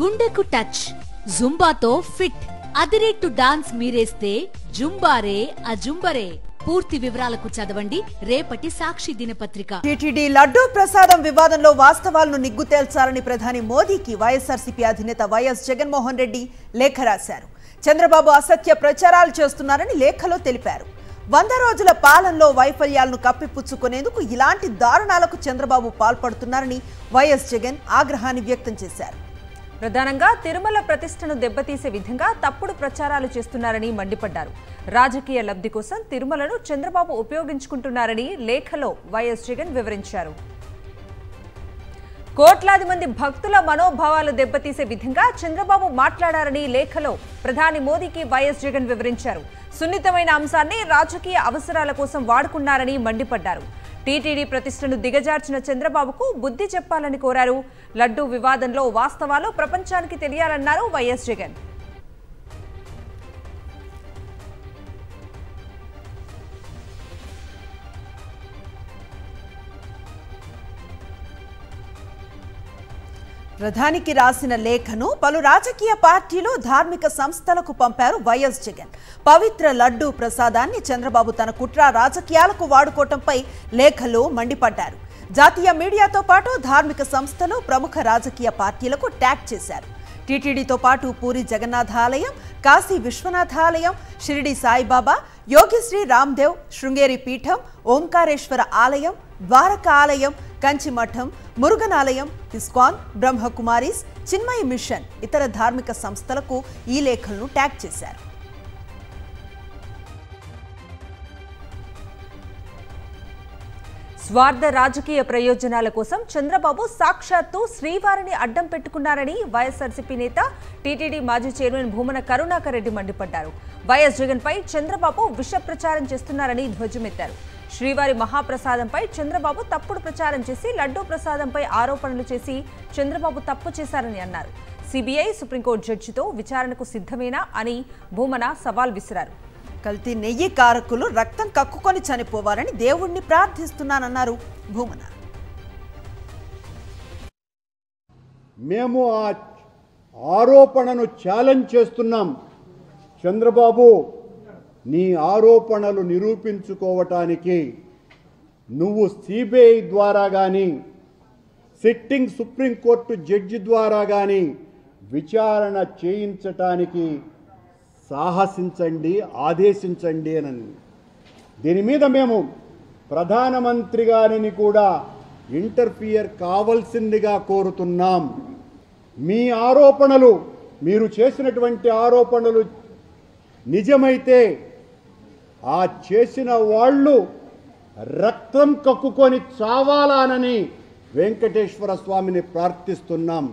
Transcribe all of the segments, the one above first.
గుండెకు touch, జుంబాతో fit, అదిరేట్టు dance మీరేస్తే జుంబారే అజుంబరే. పూర్తి వివరాలకు చదవండి రేపటి సాక్షి దినపత్రిక. టీటీడీ లడ్డూ ప్రసాదం వివాదంలో వాస్తవాలను నిగ్గు తేల్చాలని ప్రధాని మోదీకి వైఎస్ఆర్సీపీ అధినేత వైఎస్ జగన్మోహన్ రెడ్డి లేఖ రాశారు. చంద్రబాబు అసత్య ప్రచారాలు చేస్తున్నారని లేఖలో తెలిపారు. 100 రోజుల పాలనలో వైఫల్యాలను కప్పిపుచ్చుకునేందుకు ఇలాంటి దారుణాలకు చంద్రబాబు పాల్పడుతున్నారని వైఎస్ జగన్ ఆగ్రహాన్ని వ్యక్తం చేశారు. ప్రధానంగా తిరుమల ప్రతిష్టను దెబ్బతీసే విధంగా తప్పుడు ప్రచారాలు చేస్తున్నారని మండిపడ్డారు. రాజకీయ లబ్ధి కోసం తిరుమలను చంద్రబాబు ఉపయోగించుకుంటున్నారని లేఖలో వైఎస్ జగన్ వివరించారు. కోట్లాది మంది భక్తుల మనోభావాలు దెబ్బతీసే విధంగా చంద్రబాబు మాట్లాడారని లేఖలో ప్రధాని మోదీకి వైఎస్ జగన్ వివరించారు. సున్నితమైన అంశాన్ని రాజకీయ అవసరాల కోసం వాడుకున్నారని మండిపడ్డారు. టీటీడీ ప్రతిష్టను దిగజార్చిన చంద్రబాబుకు బుద్ధి చెప్పాలని కోరారు. లడ్డూ వివాదంలో వాస్తవాలు ప్రపంచానికి తెలియాలన్నారు వైఎస్ జగన్. ప్రధానికి రాసిన లేఖను పలు రాజకీయ పార్టీలు, ధార్మిక సంస్థలకు పంపారు వైఎస్ జగన్. పవిత్ర లడ్డూ ప్రసాదాన్ని చంద్రబాబు తన కుట్ర రాజకీయాలకు వాడుకోవటంపై లేఖలో మండిపడ్డారు. జాతీయ మీడియాతో పాటు ధార్మిక సంస్థలు, ప్రముఖ రాజకీయ పార్టీలకు ట్యాగ్ చేశారు. టీటీడీతో పాటు పూరి జగన్నాథ ఆలయం, కాశీ విశ్వనాథ ఆలయం, షిరిడి సాయిబాబా, యోగిశ్రీ రామ్దేవ్ శృంగేరి పీఠం, ఓంకారేశ్వర ఆలయం, ద్వారకా ఆలయం, కంచిమఠం, మురుగన్ ఆలయం, ఇస్కాన్, బ్రహ్మకుమారీస్, చిన్మయి మిషన్, ఇతర ధార్మిక సంస్థలకు ఈ లేఖలను ట్యాగ్ చేశారు. స్వార్థ రాజకీయ ప్రయోజనాల కోసం చంద్రబాబు సాక్షాత్తు శ్రీవారిని అడ్డం పెట్టుకున్నారని వైఎస్ఆర్సీపీ నేత, టీటీడీ మాజీ చైర్మన్ భూమన కరుణాకర్ రెడ్డి మండిపడ్డారు. వైఎస్ జగన్ పై చంద్రబాబు విష ప్రచారం చేస్తున్నారని ధ్వజమెత్తారు. శ్రీవారి మహాప్రసాదంపై చంద్రబాబు తప్పుడు ప్రచారం చేసి లడ్డూ ప్రసాదంపై ఆరోపణలు చేసి చంద్రబాబు తప్పు చేశారని అన్నారు. సిబిఐ, సుప్రీంకోర్టు జడ్జితో విచారణకు సిద్ధమేనా అని భూమన సవాల్ విసిరారు. కల్తీ నెయ్యి కారకులు రక్తం కక్కుకొని చనిపోవాలని దేవుణ్ణి ప్రార్థిస్తున్నానన్నారు భూమన. మేము ఆ ఆరోపణను ఛాలెంజ్ చేస్తున్నాం. చంద్రబాబు, నీ ఆరోపణలు నిరూపించుకోవటానికి నువ్వు సిబిఐ ద్వారా కానీ, సిట్టింగ్ సుప్రీంకోర్టు జడ్జి ద్వారా కానీ విచారణ చేయించటానికి సాహసించండి, ఆదేశించండి అని. దీని మీద మేము ప్రధానమంత్రి గారిని కూడా ఇంటర్ఫియర్ కావాల్సిందిగా కోరుతున్నాం. మీ ఆరోపణలు, మీరు చేసినటువంటి ఆరోపణలు నిజమైతే ఆ చేసిన వాళ్ళు రక్తం కక్కుకొని చావాలానని వెంకటేశ్వర స్వామిని ప్రార్థిస్తున్నాం.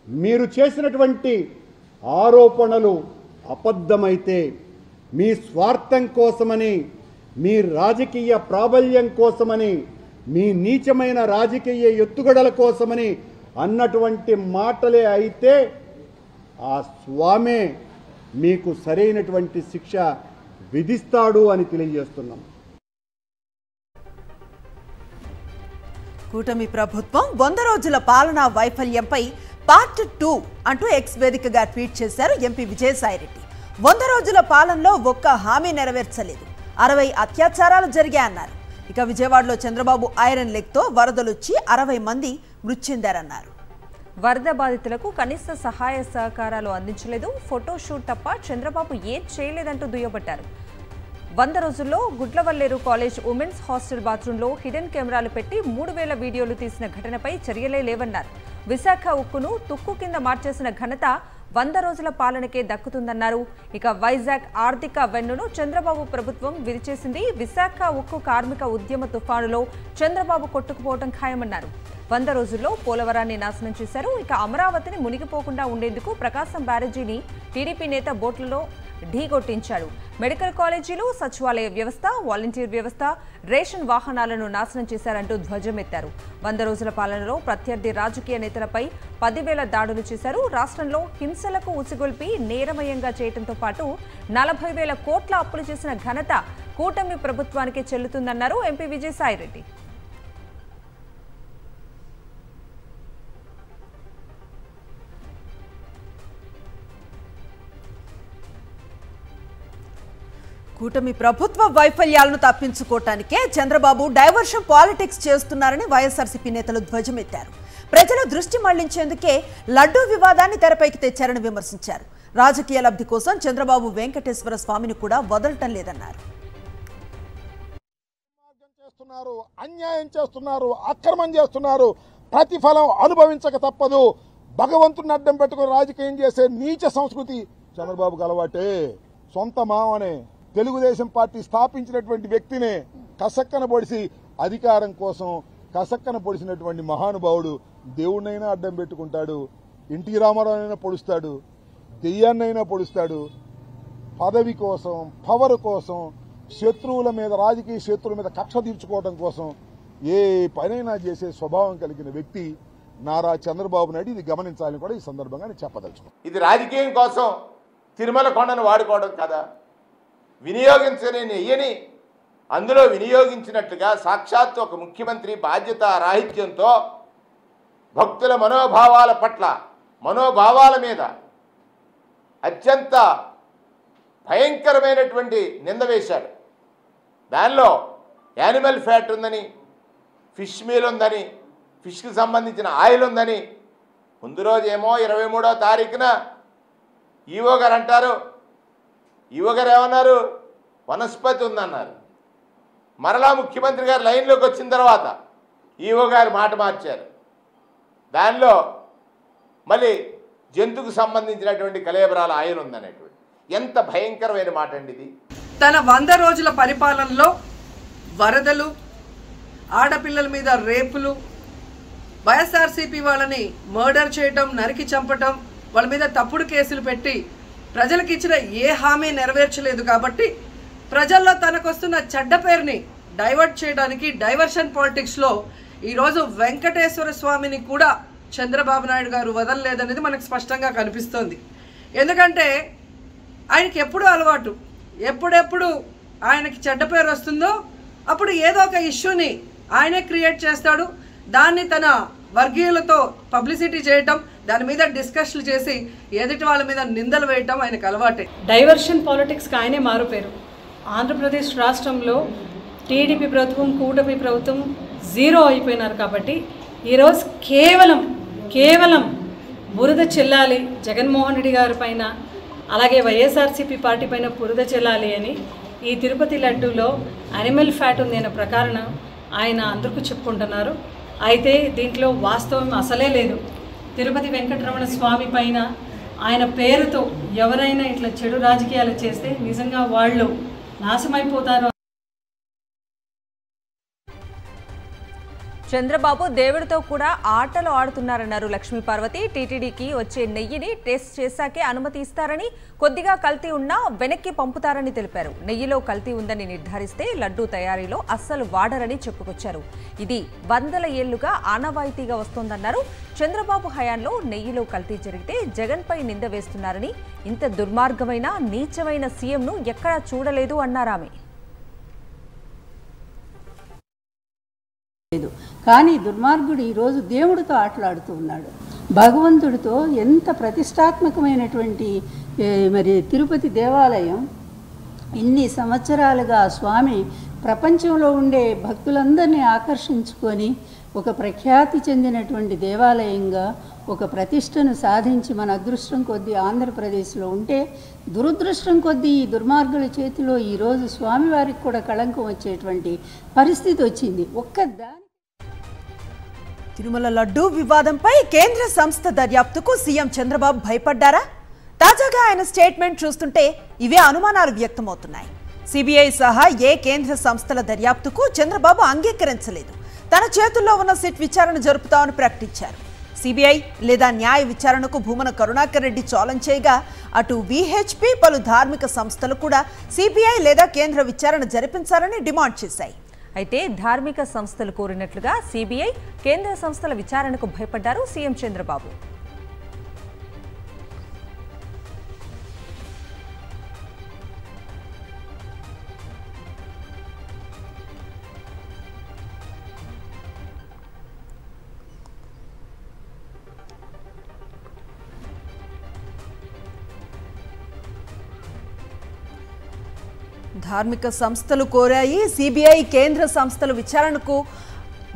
మీరు చేసినటువంటి ఆరోపణలు అబద్ధమైతే మీ స్వార్థం కోసమని, మీ రాజకీయ ప్రాబల్యం కోసమని, మీ నీచమైన రాజకీయ ఎత్తుగడల కోసమని అన్నటువంటి మాటలే అయితే ఆ స్వామే మీకు సరైనటువంటి శిక్ష విధిస్తాడు అని తెలియజేస్తున్నాం. కూటమి ప్రభుత్వం 100 రోజుల పాలనా వైఫల్యంపై పార్ట్ 2 అంటూ ఎక్స్ వేదికగా ట్వీట్ చేశారు ఎంపీ విజయసాయిరెడ్డి. 100 రోజుల పాలనలో ఒక్క హామీ నెరవేర్చలేదు, 60 అత్యాచారాలు జరిగాయన్నారు. ఇక విజయవాడలో చంద్రబాబు ఐరన్ లెగ్తో వరదలొచ్చి 60 మంది మృతి చెందారన్నారు. వరద బాధితులకు కనీస సహాయ సహకారాలు అందించలేదు, ఫోటోషూట్ తప్ప చంద్రబాబు ఏం చేయలేదంటూ దుయ్యబట్టారు. 100 రోజుల్లో గుడ్లవల్లేరు కాలేజ్ ఉమెన్స్ హాస్టల్ బాత్రూంలో హిడెన్ కెమెరాలు పెట్టి 3000 వీడియోలు తీసిన ఘటనపై చర్యలే లేవన్నారు. విశాఖ ఉక్కును తుక్కు కింద మార్చేసిన ఘనత 100 రోజుల పాలనకే దక్కుతుందన్నారు. ఇక వైజాగ్ ఆర్థిక వెన్నును చంద్రబాబు ప్రభుత్వం విరిచేసింది. విశాఖ ఉక్కు కార్మిక ఉద్యమ తుఫానులో చంద్రబాబు కొట్టుకుపోవడం ఖాయమన్నారు. 100 రోజుల్లో పోలవరాన్ని నాశనం చేశారు. ఇక అమరావతిని మునిగిపోకుండా ఉండేందుకు ప్రకాశం బ్యారేజీని టీడీపీ నేత బోట్లలో ఢీకొట్టించాడు. మెడికల్ కాలేజీలు, సచివాలయ వ్యవస్థ, వాలంటీర్ వ్యవస్థ, రేషన్ వాహనాలను నాశనం చేశారంటూ ధ్వజమెత్తారు. 100 రోజుల పాలనలో ప్రత్యర్థి రాజకీయ నేతలపై 10,000 దాడులు చేశారు. రాష్ట్రంలో హింసలకు ఉసిగొల్పి నేరమయంగా చేయడంతో పాటు 40,000 కోట్ల అప్పులు చేసిన ఘనత కూటమి ప్రభుత్వానికి చెల్లుతుందన్నారు ఎంపీ విజయసాయిరెడ్డి. కూటమి ప్రభుత్వ వైఫల్యాలను తప్పించుకోవటానికే చంద్రబాబు డైవర్షన్ పాలిటిక్స్ చేస్తున్నారని వైఎస్ఆర్సీపీ నేతలు ధ్వజమెత్తారు. ప్రజల దృష్టి మళ్లించేందుకే లడ్డూ వివాదాన్ని తెరపైకి తెచ్చారని విమర్శించారు. రాజకీయ లబ్ధి కోసం చంద్రబాబు వెంకటేశ్వర స్వామిని కూడా వదలటం లేదన్నారు. అన్యాయం చేస్తున్నారు, అక్రమం చేస్తున్నారు, ప్రతిఫలం అనుభవించక తప్పదు. భగవంతుని అడ్డం పెట్టుకుని రాజకీయం చేసే నీచ సంస్కృతి చంద్రబాబుకు అలవాటే. సొంత మామనే తెలుగుదేశం పార్టీ స్థాపించినటువంటి వ్యక్తినే కసక్కన పొడిసి అధికారం కోసం కసక్కన పొడిసినటువంటి మహానుభావుడు దేవుడినైనా అడ్డం పెట్టుకుంటాడు, ఎన్టీ రామారావునైనా పొడుస్తాడు, దెయ్యాన్నైనా పొడుస్తాడు. పదవి కోసం, పవర్ కోసం, శత్రువుల మీద, రాజకీయ శత్రువుల మీద కక్ష తీర్చుకోవడం కోసం ఏ పనైనా చేసే స్వభావం కలిగిన వ్యక్తి నారా చంద్రబాబు నాయుడు. ఇది గమనించాలని కూడా ఈ సందర్భంగా నేను చెప్పదలుచుకున్నాను. ఇది రాజకీయం కోసం తిరుమల కొండను వాడుకోవడం కదా, వినియోగించని నెయ్యని అందులో వినియోగించినట్లుగా సాక్షాత్తు ఒక ముఖ్యమంత్రి బాధ్యత రాహిత్యంతో భక్తుల మనోభావాల మీద అత్యంత భయంకరమైనటువంటి నింద వేశాడు. దానిలో యానిమల్ ఫ్యాట్ ఉందని, ఫిష్ మీల్ ఉందని, ఫిష్కి సంబంధించిన ఆయిల్ ఉందని, ముందు రోజేమో 23వ తారీఖున ఈవో గారు అంటారు. ఈవో గారు ఏమన్నారు? వనస్పతి ఉందన్నారు. మరలా ముఖ్యమంత్రి గారు లైన్లోకి వచ్చిన తర్వాత ఈవో గారు మాట మార్చారు. దానిలో మళ్ళీ జంతువుకు సంబంధించినటువంటి కలేబరాల ఆయిల్ ఉందనేటువంటి ఎంత భయంకరమైన మాట అండి ఇది. తన 100 రోజుల పరిపాలనలో వరదలు, ఆడపిల్లల మీద రేపులు, వైఎస్ఆర్సీపీ వాళ్ళని మర్డర్ చేయటం, నరికి చంపటం, వాళ్ళ మీద తప్పుడు కేసులు పెట్టి ప్రజలకు ఇచ్చిన ఏ హామీ నెరవేర్చలేదు. కాబట్టి ప్రజల్లో తనకొస్తున్న చెడ్డ పేరుని డైవర్ట్ చేయడానికి డైవర్షన్ పాలిటిక్స్లో ఈరోజు వెంకటేశ్వర స్వామిని కూడా చంద్రబాబు నాయుడు గారు వదలలేదనేది మనకు స్పష్టంగా కనిపిస్తోంది. ఎందుకంటే ఆయనకి ఎప్పుడూ అలవాటు, ఎప్పుడెప్పుడు ఆయనకి చెడ్డ పేరు వస్తుందో అప్పుడు ఏదో ఒక ఇష్యూని ఆయనే క్రియేట్ చేస్తాడు. దాన్ని తన వర్గీయులతో పబ్లిసిటీ చేయటం, దాని మీద డిస్కషన్లు చేసి ఎదుటి వాళ్ళ మీద నిందలు వేయటం ఆయనకు అలవాటే. డైవర్షన్ పాలిటిక్స్కి ఆయనే మారుపేరు. ఆంధ్రప్రదేశ్ రాష్ట్రంలో టీడీపీ ప్రభుత్వం, కూటమి ప్రభుత్వం జీరో అయిపోయినారు. కాబట్టి ఈరోజు కేవలం బురద చెల్లాలి జగన్మోహన్ రెడ్డి గారి పైన, అలాగే వైఎస్ఆర్సీపీ పార్టీ పైన బురద చెల్లాలి అని ఈ తిరుపతి లడ్డూలో యానిమల్ ఫ్యాట్ ఉంది అనే ప్రకారం ఆయన అందరికీ చెప్పుకుంటున్నారు. అయితే దీంట్లో వాస్తవం అసలే లేదు. తిరుపతి వెంకటరమణ స్వామి పైన ఆయన పేరుతో ఎవరైనా ఇట్లా చెడు రాజకీయాలు చేస్తే నిజంగా వాళ్ళు నాశమైపోతారు. చంద్రబాబు దేవుడితో కూడా ఆటలు ఆడుతున్నారన్నారు లక్ష్మీ పార్వతి. టీటీడీకి వచ్చే నెయ్యిని టెస్ట్ చేశాకే అనుమతి ఇస్తారని, కొద్దిగా కల్తీ ఉన్నా వెనక్కి పంపుతారని తెలిపారు. నెయ్యిలో కల్తీ ఉందని నిర్ధారిస్తే లడ్డూ తయారీలో అస్సలు వాడరని చెప్పుకొచ్చారు. ఇది 100 ఏళ్లుగా ఆనవాయితీగా వస్తోందన్నారు. చంద్రబాబు హయాంలో నెయ్యిలో కల్తీ జరిగితే జగన్పై నింద వేస్తున్నారని, ఇంత దుర్మార్గమైన నీచమైన సీఎంను ఎక్కడా చూడలేదు అన్నారామె. కానీ దుర్మార్గుడు ఈరోజు దేవుడితో ఆటలాడుతూ ఉన్నాడు. భగవంతుడితో ఎంత ప్రతిష్టాత్మకమైనటువంటి మరి తిరుపతి దేవాలయం ఇన్ని సంవత్సరాలుగా స్వామి ప్రపంచంలో ఉండే భక్తులందరినీ ఆకర్షించుకొని ఒక ప్రఖ్యాతి చెందినటువంటి దేవాలయంగా ఒక ప్రతిష్టను సాధించి మన అదృష్టం కొద్దీ ఆంధ్రప్రదేశ్లో ఉంటే, దురదృష్టం కొద్దీ ఈ దుర్మార్గుల చేతిలో ఈరోజు స్వామివారికి కూడా కళంకం వచ్చేటువంటి పరిస్థితి వచ్చింది. తిరుమల లడ్డూ వివాదంపై కేంద్ర సంస్థ దర్యాప్తుకు సీఎం చంద్రబాబు భయపడ్డారా? తాజాగా ఆయన స్టేట్మెంట్ చూస్తుంటే ఇవే అనుమానాలు వ్యక్తమవుతున్నాయి. సిబిఐ సహా ఏ కేంద్ర సంస్థల దర్యాప్తుకు చంద్రబాబు అంగీకరించలేదు. తన చేతుల్లో ఉన్న సిట్ విచారణ జరుపుతామని ప్రకటించారు. సిబిఐ లేదా న్యాయ విచారణకు భూమన కరుణాకర్ రెడ్డి ఛాలెంజ్ చేయగా, అటు విహెచ్పి, పలు ధార్మిక సంస్థలు కూడా సిబిఐ లేదా కేంద్ర విచారణ జరిపించాలని డిమాండ్ చేశాయి. అయితే ధార్మిక సంస్థలు కోరినట్లుగా సిబిఐ, కేంద్ర సంస్థల విచారణకు భయపడ్డారు సీఎం చంద్రబాబు. ధార్మిక సంస్థలు కోరాయి, సిబిఐ కేంద్ర సంస్థలు విచారణకు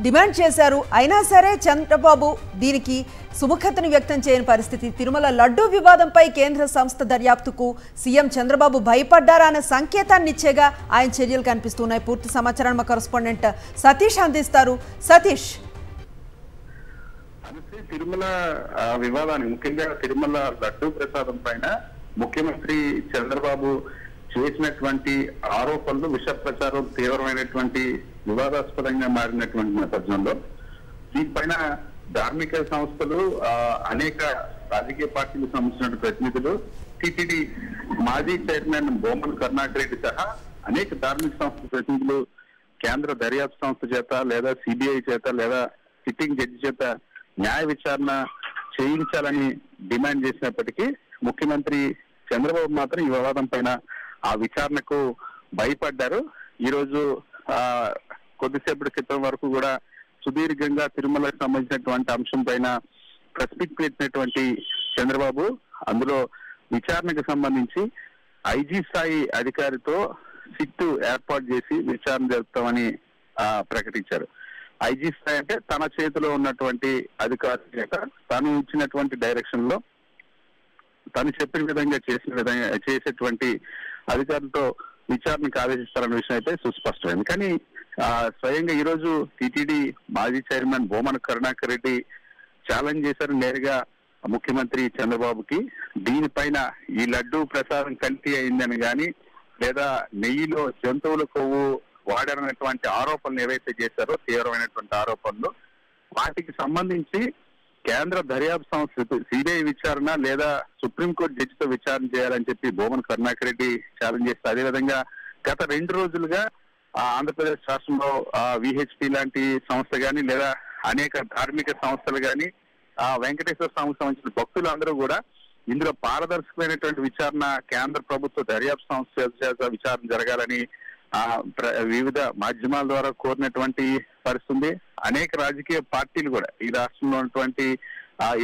డిమాండ్ చేశారు. అయినా సరే చంద్రబాబు దీనికి సుముఖతను వ్యక్తం చేయని పరిస్థితి. తిరుమల లడ్డూ వివాదంపై కేంద్ర సంస్థ దర్యాప్తుకు సీఎం చంద్రబాబు భయపడ్డారా అనే సంకేతాన్ని ఇచ్చేగా ఆయన చర్యలు కనిపిస్తున్నాయి. పూర్తి సమాచారాన్ని మా కరెస్పాండెంట్ సతీష్ అందిస్తారు. సతీష్, తిరుమల వివాదాన్ని, ముఖ్యంగా తిరుమల లడ్డూ ప్రసాదం పైన ముఖ్యమంత్రి చంద్రబాబు చేసినటువంటి ఆరోపణలు, విష ప్రచారం తీవ్రమైనటువంటి వివాదాస్పదంగా మారినటువంటి నేపథ్యంలో దీనిపైన ధార్మిక సంస్థలు, అనేక రాజకీయ పార్టీలకు సంబంధించిన ప్రతినిధులు, టిటిడి మాజీ చైర్మన్ బొమ్మన్ కరుణాకర్ రెడ్డి సహా అనేక ధార్మిక సంస్థల ప్రతినిధులు కేంద్ర దర్యాప్తు సంస్థ చేత లేదా సిబిఐ చేత లేదా సిట్టింగ్ జడ్జి చేత న్యాయ విచారణ చేయించాలని డిమాండ్ చేసినప్పటికీ ముఖ్యమంత్రి చంద్రబాబు మాత్రం ఈ వివాదం పైన ఆ విచారణకు భయపడ్డారు. ఈరోజు కొద్దిసేపటి క్రితం వరకు కూడా సుదీర్ఘంగా తిరుమలకు సంబంధించినటువంటి అంశం పైన ప్రెస్ మీట్ పెట్టినటువంటి చంద్రబాబు అందులో విచారణకు సంబంధించి ఐజీ స్థాయి అధికారితో సిట్టు ఏర్పాటు చేసి విచారణ జరుపుతామని ప్రకటించారు. ఐజీ స్థాయి అంటే తన చేతిలో ఉన్నటువంటి అధికారి చేత తను ఇచ్చినటువంటి డైరెక్షన్ లో తను చెప్పిన విధంగా చేసేటువంటి అధికారులతో విచారణకు ఆదేశిస్తారన్న విషయం అయితే సుస్పష్టమైంది. కానీ స్వయంగా ఈ రోజు టిటిడి మాజీ చైర్మన్ బొమ్మన కరుణాకర్ రెడ్డి ఛాలెంజ్ చేశారు నేరుగా ముఖ్యమంత్రి చంద్రబాబుకి. దీనిపైన ఈ లడ్డూ ప్రసాదం కల్తీ అయిందని కానీ లేదా నెయ్యిలో జంతువుల కొవ్వు వాడారనేటువంటి ఆరోపణలు ఏవైతే చేశారో తీవ్రమైనటువంటి ఆరోపణలు, వాటికి సంబంధించి కేంద్ర దర్యాప్తు సంస్థ సిబిఐ విచారణ లేదా సుప్రీంకోర్టు జడ్జితో విచారణ చేయాలని చెప్పి బొమ్మన కరుణాకర్ రెడ్డి ఛాలెంజ్ చేస్తారు. అదేవిధంగా గత 2 రోజులుగా ఆంధ్రప్రదేశ్ రాష్ట్రంలో విహెచ్పి లాంటి సంస్థ కానీ లేదా అనేక ధార్మిక సంస్థలు కానీ వెంకటేశ్వర స్వామికి సంబంధించిన భక్తులు అందరూ కూడా ఇందులో పారదర్శకమైనటువంటి విచారణ కేంద్ర ప్రభుత్వ దర్యాప్తు సంస్థ విచారణ జరగాలని వివిధ మాధ్యమాల ద్వారా కోరినటువంటి పరిస్థితి. అనేక రాజకీయ పార్టీలు కూడా ఈ రాష్ట్రంలో ఉన్నటువంటి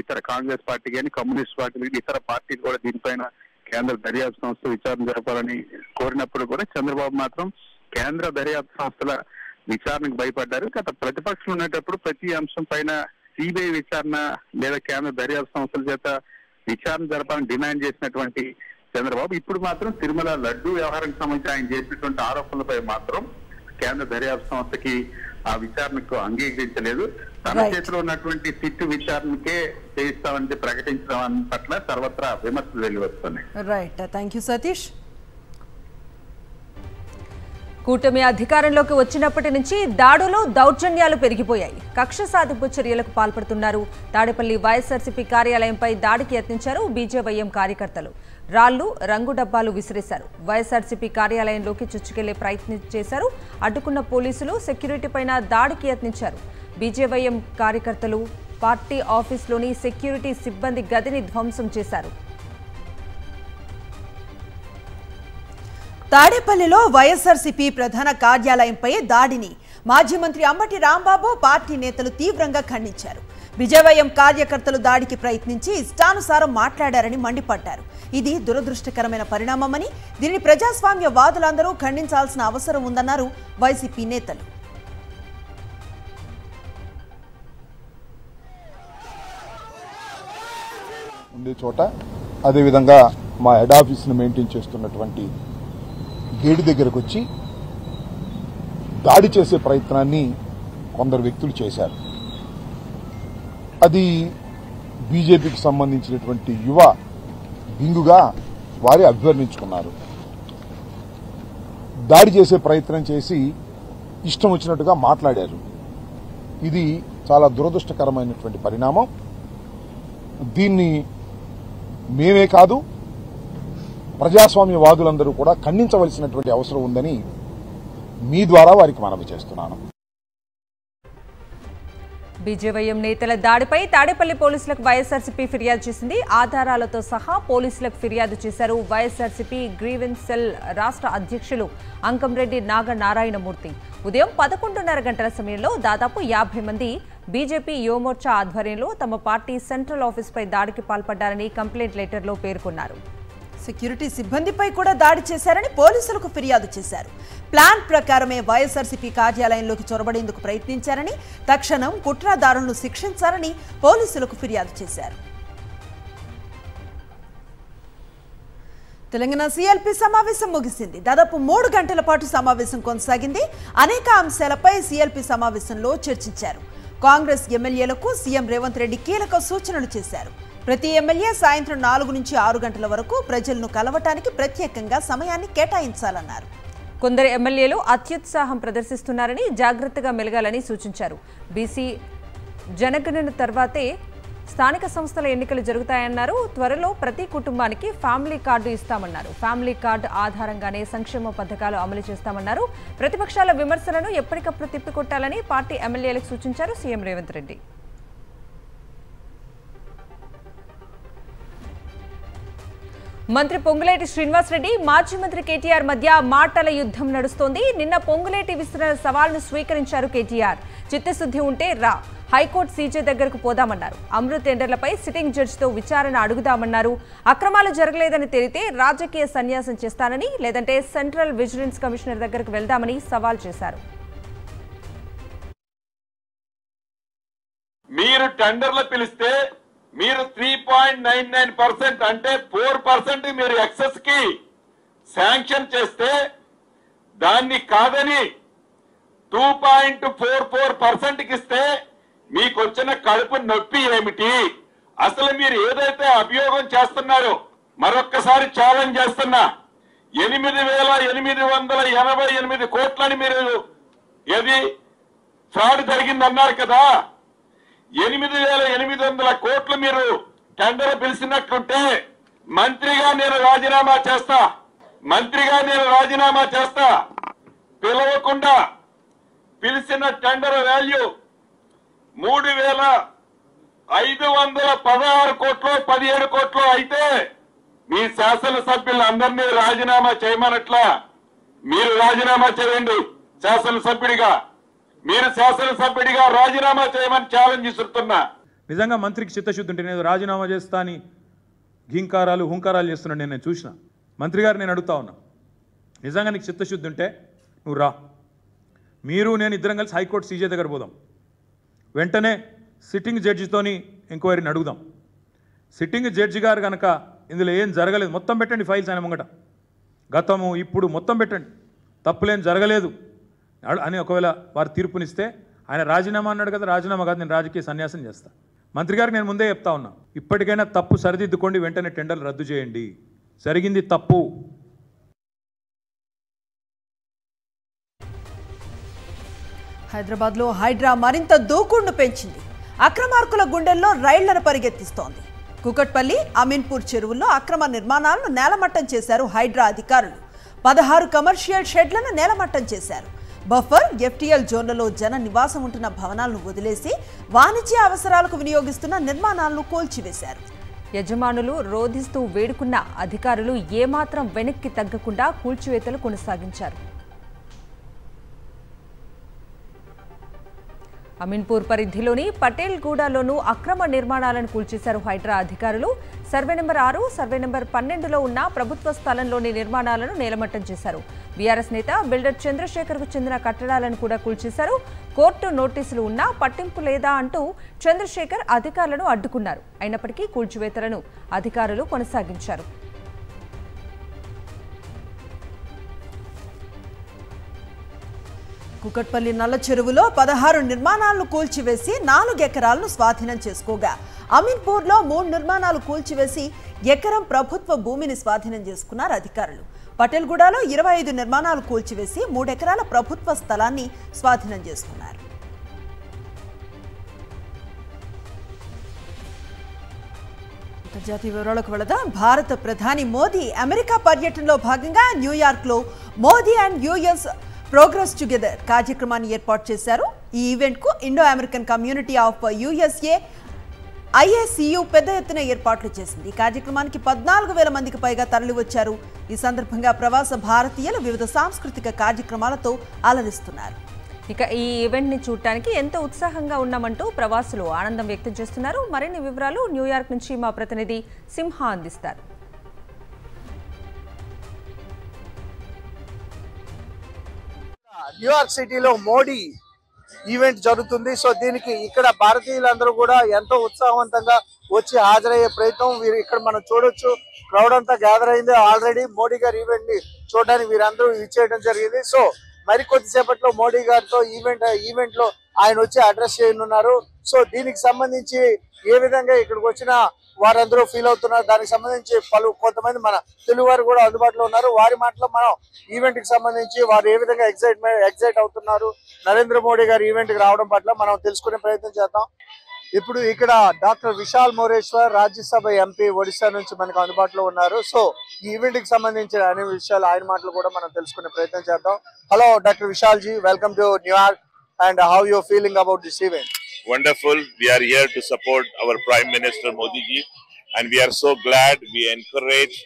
ఇతర కాంగ్రెస్ పార్టీ కానీ కమ్యూనిస్ట్ పార్టీలు కానీ ఇతర పార్టీలు కూడా దీనిపైన కేంద్ర దర్యాప్తు సంస్థ విచారణ జరపాలని కోరినప్పుడు కూడా చంద్రబాబు మాత్రం కేంద్ర దర్యాప్తు సంస్థల విచారణకు భయపడ్డారు. గత ప్రతిపక్షం ఉండేటప్పుడు ప్రతి అంశం పైన సిబిఐ విచారణ లేదా కేంద్ర దర్యాప్తు సంస్థల చేత విచారణ జరపాలని డిమాండ్ చేసినటువంటి చంద్రబాబు ఇప్పుడు మాత్రం తిరుమల లడ్డూ వ్యవహారానికి సంబంధించి ఆయన చేసినటువంటి ఆరోపణలపై మాత్రం కేంద్ర దర్యాప్తు సంస్థకి ఆ విచారణకు అంగీకరించలేదు. తన చేతిలో ఉన్నటువంటి సిట్టు విచారణకే చేయిస్తామని ప్రకటించడం పట్ల సర్వత్రా విమర్శలు వెలువస్తున్నాయి. Right, thank you Satish. కూటమి అధికారంలోకి వచ్చినప్పటి నుంచి దాడులు, దౌర్జన్యాలు పెరిగిపోయాయి. కక్ష సాధింపు చర్యలకు పాల్పడుతున్నారు. తాడేపల్లి వైఎస్ఆర్సీపీ కార్యాలయంపై దాడికి యత్నించారు బీజేవైఎం కార్యకర్తలు. రాళ్లు, రంగు డబ్బాలు విసిరేశారు. వైఎస్ఆర్సీపీ కార్యాలయంలోకి చొచ్చుకెళ్లే ప్రయత్నం చేశారు. అడ్డుకున్న పోలీసులు సెక్యూరిటీ పైన దాడికి యత్నించారు. బీజేవైఎం కార్యకర్తలు పార్టీ ఆఫీసులోని సెక్యూరిటీ సిబ్బంది గదిని ధ్వంసం చేశారు. తాడేపల్లిలో వైఎస్ఆర్సీపీ ప్రధాన కార్యాలయంపై దాడిని మాజీ మంత్రి అంబటి రాంబాబు, పార్టీ నేతలు తీవ్రంగా ఖండించారు. బీజేవైఎం కార్యకర్తలు దాడికి ప్రయత్నించి ఇష్టానుసారం మాట్లాడారని మండిపడ్డారు. ఇది దురదృష్టకరమైన పరిణామమని, దీనిని ప్రజాస్వామ్యవాదులందరూ ఖండించాల్సిన అవసరం ఉందన్నారు వైసీపీ నేతలు. ఉండే చోట అదేవిధంగా మా హెడ్ ఆఫీస్ను మెయింటైన్ చేస్తున్నటువంటి గేటు దగ్గరకు వచ్చి దాడి చేసే ప్రయత్నాన్ని కొందరు వ్యక్తులు చేశారు. అది బీజేపీకి సంబంధించినటువంటి యువ వింగుగా వారి అభివర్ణించుకున్నారు. దాడి చేసే ప్రయత్నం చేసి ఇష్టం వచ్చినట్టుగా మాట్లాడారు. ఇది చాలా దురదృష్టకరమైనటువంటి పరిణామం. దీన్ని మేమే కాదు ప్రజాస్వామ్యవాదులందరూ కూడా ఖండించవలసినటువంటి అవసరం ఉందని మీ ద్వారా వారికి మనవి చేస్తున్నాను. బీజేవైఎం నేతల దాడిపై తాడేపల్లి పోలీసులకు వైఎస్ఆర్సీపీ ఫిర్యాదు చేసింది. ఆధారాలతో సహా పోలీసులకు ఫిర్యాదు చేశారు వైఎస్ఆర్సీపీ గ్రీవెన్స్ సెల్ రాష్ట్ర అధ్యక్షులు అంకంరెడ్డి నాగనారాయణమూర్తి. ఉదయం 11:30 గంటల సమయంలో దాదాపు 50 మంది బీజేపీ యువమోర్చా ఆధ్వర్యంలో తమ పార్టీ సెంట్రల్ ఆఫీస్పై దాడికి పాల్పడ్డారని కంప్లైంట్ లెటర్లో పేర్కొన్నారు. సెక్యూరిటీ సిబ్బందిపై కూడా దాడి చేశారని పోలీసులకు ఫిర్యాదు చేశారు. ప్లాన్ ప్రకారమే వైఎస్ఆర్సీపీ కార్యాలయంలోకి చొరబడేందుకు ప్రయత్నించారని, తక్షణం కుట్రదారులను శిక్షించాలని పోలీసులకు ఫిర్యాదు చేశారు. తెలంగాణ సీఎల్పీ సమావేశం ముగిసింది. దాదాపు 3 గంటల పాటు సమావేశం కొనసాగింది. అనేక అంశాలపై సీఎల్పీ సమావేశంలో చర్చించారు. కాంగ్రెస్ ఎమ్మెల్యేలకు సీఎం రేవంత్ రెడ్డి కీలక సూచనలు చేశారు. ప్రతి ఎమ్మెల్యే సాయంత్రం 4 నుంచి 6 గంటల వరకు ప్రజలను కలవటానికి ప్రత్యేకంగా సమయాన్ని కేటాయించాలన్నారు. కొందరు ఎమ్మెల్యేలు అత్యుత్సాహం ప్రదర్శిస్తున్నారని, జాగ్రత్తగా మెలగాలని సూచించారు. బీసీ జనగణన తర్వాతే స్థానిక సంస్థల ఎన్నికలు జరుగుతాయన్నారు. త్వరలో ప్రతి కుటుంబానికి ఫ్యామిలీ కార్డు ఇస్తామన్నారు. ఫ్యామిలీ కార్డు ఆధారంగానే సంక్షేమ పథకాలు అమలు చేస్తామన్నారు. ప్రతిపక్షాల విమర్శలను ఎప్పటికప్పుడు తిప్పికొట్టాలని పార్టీ ఎమ్మెల్యేలకు సూచించారు సీఎం రేవంత్ రెడ్డి. మంత్రి పొంగులేటి శ్రీనివాసరెడ్డి, మాజీ మంత్రి కేటీఆర్ మధ్య మాటల యుద్ధం నడుస్తోంది. నిన్న పొంగులేటి విసిరిన సవాల్ను స్వీకరించారు కేటీఆర్. చిత్తశుద్ధి ఉంటే రా, హైకోర్టు సీజే దగ్గరకు పోదామన్నారు. అమృత్ టెండర్లపై సిట్టింగ్ జడ్జితో విచారణ అడుగుదామన్నారు. అక్రమాలు జరగలేదని తేలితే రాజకీయ సన్యాసం చేస్తానని, లేదంటే సెంట్రల్ విజిలెన్స్ కమిషనర్ దగ్గరకు వెళ్దామని సవాల్ చేశారు. మీరు టెండర్లు పిలిస్తే మీరు 3.99% అంటే 4% మీరు ఎక్సెస్ కి శాంక్షన్ చేస్తే దాన్ని కాదని 2.44%కి ఇస్తే మీకు వచ్చిన కడుపు నొప్పి ఏమిటి? అసలు మీరు ఏదైతే అభియోగం చేస్తున్నారో మరొక్కసారి ఛాలెంజ్ చేస్తున్నా, 8,888 కోట్లని మీరు ఏది ఫ్రాడ్ జరిగిందన్నారు కదా, 8,800 కోట్లు మీరు టెండర్ పిలిచినట్లుంటే మంత్రిగా నేను రాజీనామా చేస్తా. పిలవకుండా పిలిచిన టెండర్ వాల్యూ 3,516 కోట్లు 17 కోట్లు అయితే మీ శాసనసభ్యులందరినీ రాజీనామా చేయమనట్లా. మీరు రాజీనామా చేయండి. శాసనసభ్యుడిగా రాజీనామా చేయమని ఛాలెంజ్ ఇస్తున్నా. నిజంగా మంత్రికి చిత్తశుద్ధి ఉంటే నేను రాజీనామా చేస్తా అని హుంకారాలు చేస్తున్నాడు. నేను చూసిన మంత్రి గారు, నేను అడుగుతా ఉన్నా, నిజంగా నీకు చిత్తశుద్ధి ఉంటే నువ్వు రా, నేను ఇద్దరం కలిసి హైకోర్టు సీజే దగ్గర పోదాం. వెంటనే సిట్టింగ్ జడ్జితోని ఎంక్వైరీని అడుగుదాం. సిట్టింగ్ జడ్జి గారు కనుక ఇందులో ఏం జరగలేదు, మొత్తం పెట్టండి ఫైల్స్ ఆయన ముంగట, గతము ఇప్పుడు మొత్తం పెట్టండి, తప్పులేం జరగలేదు అని ఒకవేళ వారు తీర్పునిస్తే ఆయన రాజీనామా అన్నాడు కదా, రాజీనామా కాదు, నేను రాజకీయ సన్యాసం చేస్తా. మంత్రి గారికి నేను ముందే చెప్తా ఉన్నా, ఇప్పటికైనా తప్పు సరిదిద్దుకోండి, వెంటనే టెండర్లు రద్దు చేయండి, జరిగింది తప్పు. హైదరాబాద్లో హైడ్రా మరింత దూకుడును పెంచింది. అక్రమార్కుల గుండెల్లో రైళ్లను పరిగెత్తిస్తోంది. కుకట్పల్లి, అమీన్పూర్ చెరువుల్లో అక్రమ నిర్మాణాలను నేలమట్టం చేశారు హైడ్రా అధికారులు. 16 కమర్షియల్ షెడ్లను నేలమట్టం చేశారు. బఫర్, ఎఫ్టీఎల్ జోన్లలో జన నివాసం ఉంటున్న భవనాలను వదిలేసి వాణిజ్య అవసరాలకు వినియోగిస్తున్న నిర్మాణాలను కూల్చివేశారు. యజమానులు రోధిస్తూ వేడుకున్న అధికారులు ఏమాత్రం వెనక్కి తగ్గకుండా కూల్చివేతలు కొనసాగించారు. అమీన్పూర్ పరిధిలోని పటేల్ గూడలోనూ అక్రమ నిర్మాణాలను కూల్చేశారు హైడ్రా అధికారులు. సర్వే నెంబర్ 6, సర్వే నెంబర్ 12లో ఉన్న ప్రభుత్వ స్థలంలోని నిర్మాణాలను నేలమట్టం చేశారు. బీఆర్ఎస్ నేత బిల్డర్ చంద్రశేఖర్కు చెందిన కట్టడాలను కూడా కూల్చేశారు. కోర్టు నోటీసులు ఉన్నా పట్టింపు లేదా అంటూ చంద్రశేఖర్ అధికారులను అడ్డుకున్నారు. అయినప్పటికీ కూల్చివేతలను అధికారులు కొనసాగించారు. కుకట్పల్లి నల్ల చెరువులో 16 నిర్మాణాలను కూల్చివేసి 4 ఎకరాలను స్వాధీనం చేసుకోగా, అమీన్పూర్లో 3 నిర్మాణాలు కూల్చివేసి ఎకరం ప్రభుత్వ భూమిని స్వాధీనం చేసుకున్నారు అధికారులు. పటేల్గూడలో 25 నిర్మాణాలు కూల్చివేసి 3 ఎకరాల ప్రభుత్వ స్థలాన్ని స్వాధీనం చేసుకున్నారు. అంతర్జాతీయ వివరాలకు వెళదాం. భారత ప్రధాని మోదీ అమెరికా పర్యటనలో భాగంగా న్యూయార్క్లో Modi and US progress together కార్యక్రమాన్ని ఏర్పాటు చేశారు. ఈ ఈవెంట్కు Indo American community of USA IACU పెద్ద ఎత్తున ఏర్పాట్లు చేసింది. ఈ కార్యక్రమానికి 14,000 మందికి పైగా తరలివచ్చారు. ఈ సందర్భంగా ప్రవాస భారతీయులు వివిధ సాంస్కృతిక కార్యక్రమాలతో అలరిస్తున్నారు. ఇక ఈ ఈవెంట్ని చూడటానికి ఎంతో ఉత్సాహంగా ఉన్నామంటూ ప్రవాసులు ఆనందం వ్యక్తం చేస్తున్నారు. మరిన్ని వివరాలు న్యూయార్క్ నుంచి మా ప్రతినిధి సింహ అందిస్తారు. న్యూయార్క్ సిటీలో మోడీ ఈవెంట్ జరుగుతుంది. సో దీనికి ఇక్కడ భారతీయులందరూ కూడా ఎంతో ఉత్సాహవంతంగా వచ్చి హాజరయ్యే ప్రయత్నం ఇక్కడ మనం చూడొచ్చు. క్రౌడ్ అంతా గ్యాదర్ అయింది. ఆల్రెడీ మోడీ గారి ఈవెంట్ ని చూడడానికి వీరందరూ ఇచ్చేయడం జరిగింది. సో మరి కొద్దిసేపట్లో మోడీ గారితో ఈవెంట్ లో ఆయన వచ్చి అడ్రస్ చేయనున్నారు. సో దీనికి సంబంధించి ఏ విధంగా ఇక్కడికి వచ్చిన వారందరూ ఫీల్ అవుతున్నారు దానికి సంబంధించి కొంతమంది మన తెలుగు వారు కూడా అందుబాటులో ఉన్నారు. వారి మాటలో మనం ఈవెంట్ కి సంబంధించి వారు ఏ విధంగా ఎగ్జైట్ అవుతున్నారు నరేంద్ర మోడీ గారి ఈవెంట్ కి రావడం పట్ల మనం తెలుసుకునే ప్రయత్నం చేద్దాం. ఇప్పుడు ఇక్కడ డాక్టర్ విశాల్ మోరేశ్వర్ రాజ్యసభ ఎంపీ ఒడిశా నుంచి మనకు అందుబాటులో ఉన్నారు. సో ఈ ఈవెంట్ కి సంబంధించిన అనే విషయాలు ఆయన మాటలు కూడా మనం తెలుసుకునే ప్రయత్నం చేద్దాం. Hello doctor Vishal ji, welcome to New York. And how you're feeling about this event? Wonderful. We are here to support our Prime Minister Modi ji, and we are so glad. We encourage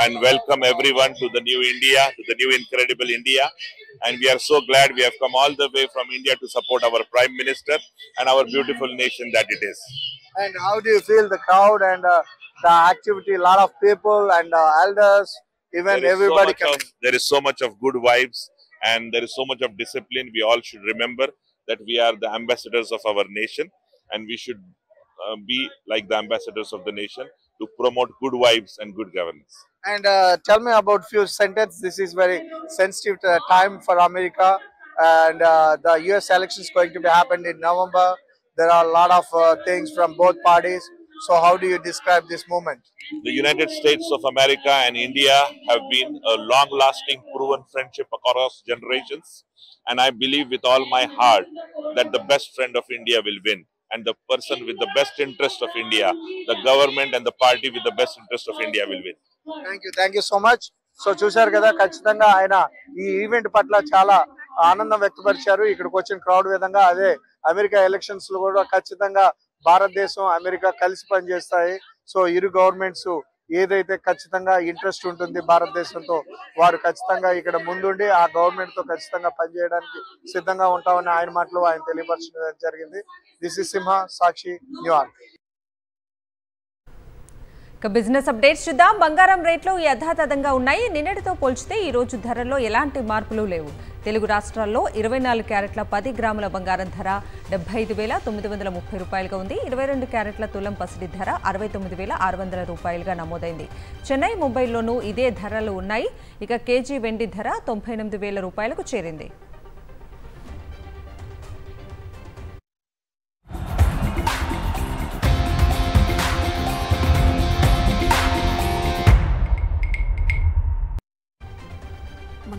and welcome everyone to the new India, to the new incredible India, and we are so glad we have come all the way from India to support our Prime Minister and our beautiful nation that it is. And how do you feel the crowd and the activity? A lot of people and elders, even everybody coming. There is so much of good vibes and there is so much of discipline. We all should remember that we are the ambassadors of our nation, and we should be like the ambassadors of the nation to promote good vibes and good governance. And tell me about few sentences. This is very sensitive time for America, and the US elections going to be happened in November. There are a lot of things from both parties. So how do you describe this moment? The United States of America and India have been a long-lasting, proven friendship across generations. And I believe with all my heart that the best friend of India will win. And the person with the best interest of India, the government and the party with the best interest of India will win. Thank you so much. So చూశారు కదా, ఖచ్చితంగా ఆయన ఈ event పట్ల చాలా ఆనందం వ్యక్తపరిచారు. ఇక్కడికి వచ్చిన క్రౌడ్ విధంగా అదే అమెరికా ఎలక్షన్స్ లో కూడా ఖచ్చితంగా భారతదేశం అమెరికా కలిసి పనిచేస్తాయి. సో ఇరు గవర్నమెంట్స్ ఏదైతే ఖచ్చితంగా ఇంట్రెస్ట్ ఉంటుంది భారతదేశంతో వారు ఖచ్చితంగా ఇక్కడ ముందుండి ఆ గవర్నమెంట్ తో ఖచ్చితంగా పనిచేయడానికి సిద్ధంగా ఉంటామని ఆయన మాటలు ఆయన తెలియపరచడం జరిగింది. This is Simha, Sakshi, New York. Business updates చూద్దాం. బంగారం రేట్లు యథాతథంగా ఉన్నాయి. నిన్నటితో పోల్చితే ఈ రోజు ధరల్లో ఎలాంటి మార్పులు లేవు. తెలుగు రాష్ట్రాల్లో 24 క్యారెట్ల 10 గ్రాముల బంగారం ధర 75,930 రూపాయలుగా ఉంది. 22 క్యారెట్ల తులం పసిడి ధర 69,600 రూపాయలుగా నమోదైంది. చెన్నై, ముంబైలోనూ ఇదే ధరలు ఉన్నాయి. ఇక కేజీ వెండి ధర 98,000 రూపాయలకు చేరింది.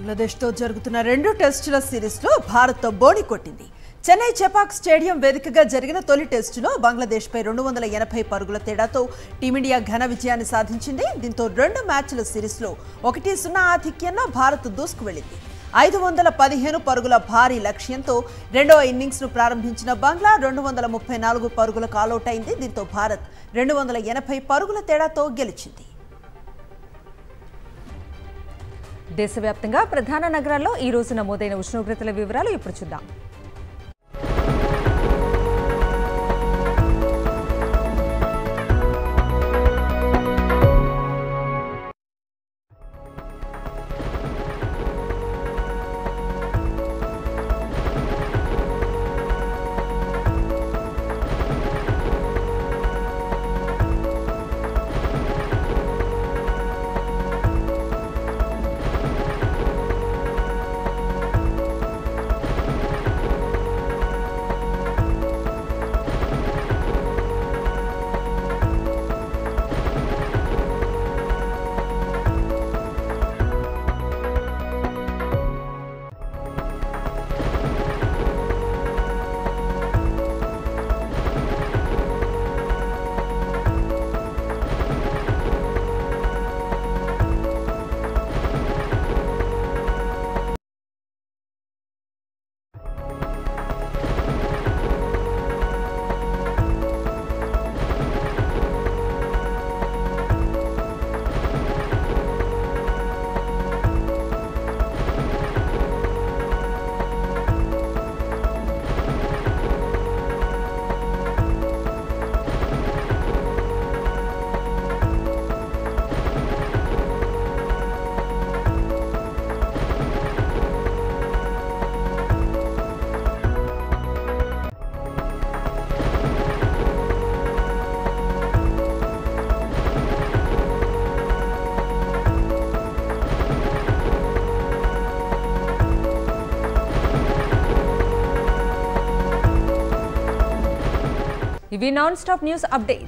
బంగ్లాదేశ్తో జరుగుతున్న 2 టెస్టుల సిరీస్లో భారత్ బోణి కొట్టింది. చెన్నై చెపాక్ స్టేడియం వేదికగా జరిగిన తొలి టెస్టులో బంగ్లాదేశ్పై 280 పరుగుల తేడాతో టీమిండియా ఘన విజయాన్ని సాధించింది. దీంతో 2 మ్యాచ్ల సిరీస్లో 1-0 ఆధిక్యంలో భారత్ దూసుకువెళ్లింది. 515 పరుగుల భారీ లక్ష్యంతో రెండవ ఇన్నింగ్స్ను ప్రారంభించిన బంగ్లా 234 పరుగులకు ఆలౌట్ అయింది. దీంతో భారత్ 280 పరుగుల తేడాతో గెలిచింది. దేశవ్యాప్తంగా ప్రధాన నగరాల్లో ఈ రోజు నమోదైన ఉష్ణోగ్రతల వివరాలు ఇప్పుడు చూద్దాం. ఇవి నాన్ స్టాప్ న్యూస్ అప్డేట్స్.